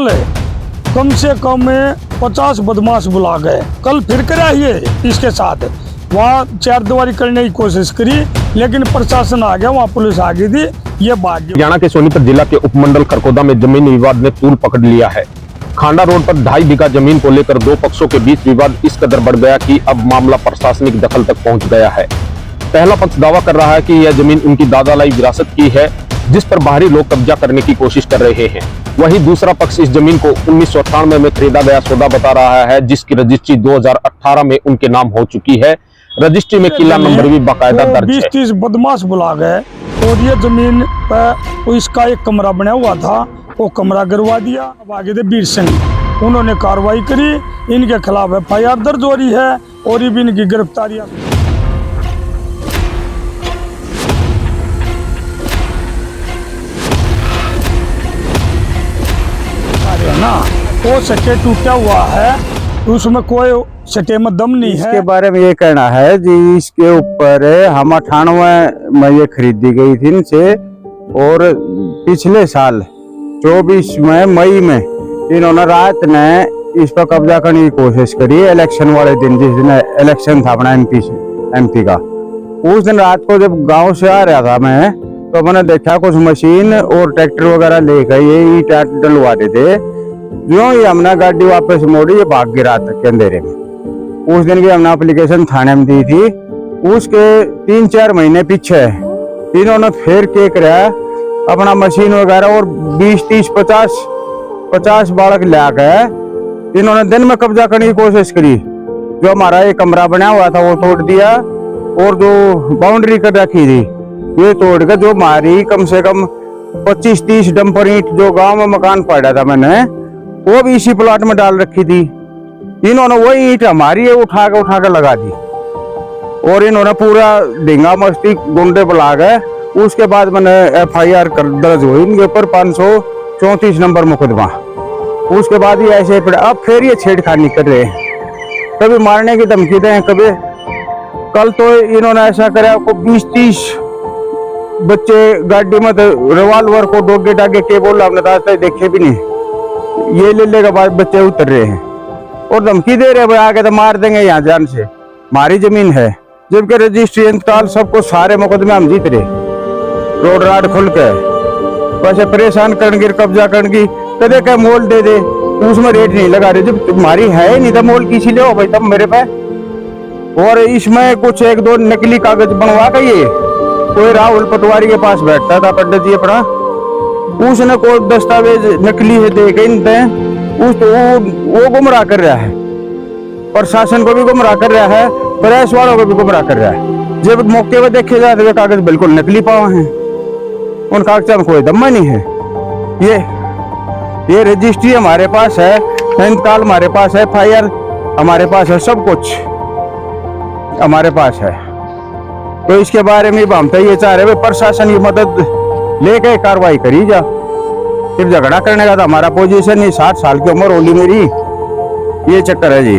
कल कम से कम 50 बदमाश बुला गए। कल फिर करा ये इसके साथ वहाँ चारदीवारी करने की कोशिश करी, लेकिन प्रशासन आ गया, वहाँ पुलिस आ गई थी, ये भाग गई। हरियाणा के सोनीपत जिला के उपमंडल खरकोदा में जमीन विवाद ने तूल पकड़ लिया है। खांडा रोड पर 2.5 बीघा जमीन को लेकर दो पक्षों के बीच विवाद इस कदर बढ़ गया कि अब मामला प्रशासनिक दखल तक पहुंच गया है। पहला पक्ष दावा कर रहा है कि यह जमीन उनकी दादालाई विरासत की है, जिस पर बाहरी लोग कब्जा करने की कोशिश कर रहे हैं। वहीं दूसरा पक्ष इस जमीन को 1998 में खरीदा गया सौदा बता रहा है, जिसकी रजिस्ट्री 2018 में उनके नाम हो चुकी है। रजिस्ट्री में किला नंबर भी बाकायदा दर्ज है। 20-30 बदमाश बुला गए और ये जमीन पर इसका एक कमरा बना हुआ था, वो कमरा गिरवा दिया। अब आगे थे वीर सिंह, उन्होंने कार्रवाई करी, इनके खिलाफ FIR दर्ज हो रही है और ये भी इनकी गिरफ्तारी ना वो सटे टूटा हुआ है, उसमें कोई सटे में दम नहीं है। इसके बारे में ये कहना है जी, इसके ऊपर हम 98 में ये खरीदी गई थी इनसे, और पिछले साल 24 में मई में इन्होंने रात ने इस पर कब्जा करने की कोशिश करी। इलेक्शन वाले दिन, जिस दिन इलेक्शन था अपना MP का, उस दिन रात को जब गांव से आ रहा था मैं, तो मैंने देखा कुछ मशीन और ट्रैक्टर वगैरह लेकर ये ईंट डलवा रहे थे। जो ही हमने गाड़ी वापस मोड़ी, ये भाग गिरा तक के अंधेरे में। उस दिन की हमने एप्लीकेशन थाने में दी थी। उसके 3-4 महीने पीछे इन्होंने फिर क्या करा, अपना मशीन वगैरह और 20-30-50 बालक ला के इन्होंने दिन में कब्जा करने की कोशिश करी। जो हमारा एक कमरा बना हुआ था वो तोड़ दिया, और जो बाउंड्री कर रखी थी ये तोड़ के, जो हमारी कम से कम 25-30 डंपर ईंट जो गांव में मकान पड़ा था मैंने, वो भी इसी प्लॉट में डाल रखी थी। इन्होंने वही ईंट हमारी उठा के लगा दी, और इन्होंने पूरा ढींगा मस्ती गुंडे बुला गए। उसके बाद मैंने FIR दर्ज हुई इनके ऊपर 534 नंबर मुकदमा। उसके बाद ही ऐसे पड़े। अब फिर ये छेड़खानी कर रहे हैं, कभी मारने की धमकी दें, कभी। कल तो इन्होंने ऐसा कराया को 20-30 बच्चे गाड़ी में रिवॉल्वर को डोगे डागे के बोल, हमने तो देखे भी नहीं। ये ले के बाद बच्चे उतर रहे हैं और धमकी दे रहे हैं, आगे तो मार देंगे यहाँ जान से, हमारी जमीन है। जबकि रजिस्ट्री इंतकाल सबको सारे मुकदमे हम जीत रहे, रोड राड खुल के। वैसे परेशान करनगी, कब्जा करनगी, कदे क्या मोल दे दे, उसमें रेट नहीं लगा रहे। जब तुम्हारी है नहीं तो मोल किसी ले भाई तब मेरे पे। और इसमें कुछ 1-2 नकली कागज बनवा के ये कोई राहुल पटवारी के पास बैठता था पंडित जी अपना, उसने कोई दस्तावेज नकली है दे के वो गुमराह कर रहा है, प्रशासन को भी गुमराह कर रहा है, प्रेस वालों को भी गुमराह कर रहा है। जब मौके पर देखे जाते हुए कागज बिल्कुल नकली पावा हैं, उन कागजात में कोई दम्मा नहीं है। ये रजिस्ट्री हमारे पास है, इंतकाल हमारे पास है, FIR हमारे पास है, सब कुछ हमारे पास है। तो इसके बारे में हम तो ये चाह रहे हैं प्रशासन की मदद लेके कार्रवाई करी जा। सिर्फ झगड़ा करने का तो हमारा पोजीशन नहीं, 60 साल की उम्र होगी मेरी, ये चक्कर है जी।